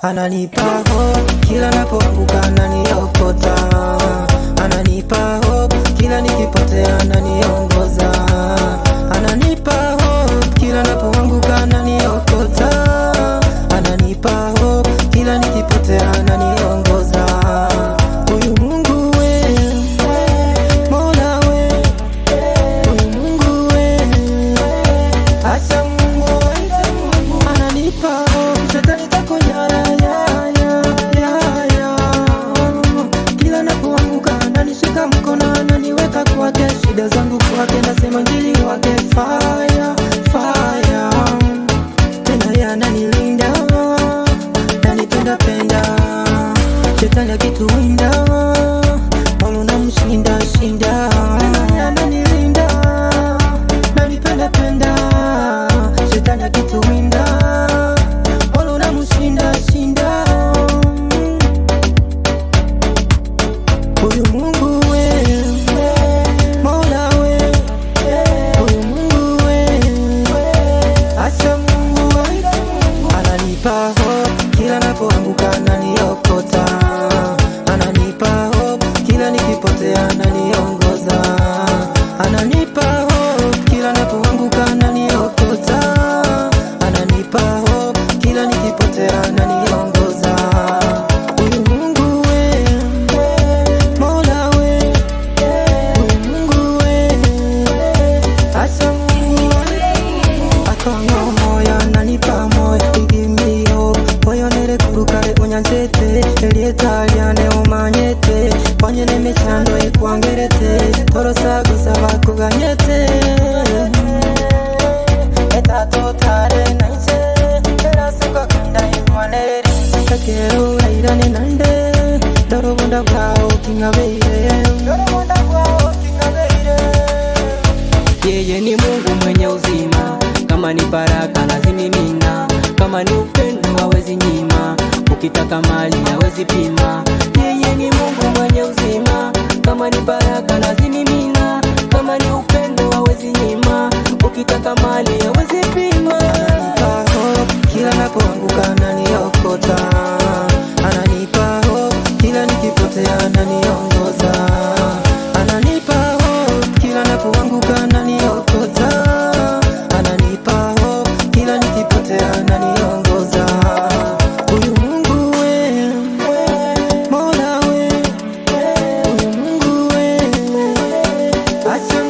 Ananipa hope kila napoanguka, ananiokota. Ananipa hope kila nikipotea, ananiongoza. Ananipa hope kila napoanguka, ananiokota. Ananipa hope kila nikipotea, ananiongoza. Huyu Mungu we, Mola we, huyu Mungu we, acha Mungu aite Mungu. Ananipa hope shetani takonyara kila napoanguka, ananishika mkono, ananiweka kwake, shida zangu kwake, nasema injili wake. Fire, fire, tena yeye ananilinda, ananipenda penda, shetani akituwinda, Mungu namshinda shinda. Yeye ananilinda, ananipenda penda, shetani akituwinda, Mungu namshinda shinda. Huyu Mungu we, Mola we, huyu Mungu we, acha Mungu aite Mungu. Ananipa hope kila napoanguka, ananiokota. Ananipa hope kila nikipotea, ananiongoza. Ananipa hope kila napoanguka, ananiokota. Ananipa hope kila nikipotea, ananiongoza. Huyu Mungu we, Mola we, huyu Mungu we, acha Mungu akongo moyo, ananipa moyo, give me hope. Moyo nere kurukare onyanzete, elietaliane omanyete, kwanye nemechando ekwangerete, torosa gusaba kuganyete. Etatotare naise, erasuka kunda imwaneri, takero airane nande, dorobunda bwao kingabeire, dorobunda bwao kingabeire. Yeye ni Mungu mwenye uzima, kama ni baraka lazimimina, kama ni upendo hawezi nyima, ukitaka mali hawezi pima. Yeye ni Mungu mwenye uzima, kama ni baraka lazimimina, kama ni upendo hawezi nyima, ukitaka mali hawezi pima. Ananipa hope kila napoanguka, ananiokota. Ananipa hope kila nikipotea, ananiongoza. Ananipa hope kila napoanguka, ananiokota. Ananipa hope kila nikipotea, ananiongoza. Huyu Mungu we, Mola we, huyu Mungu we, acha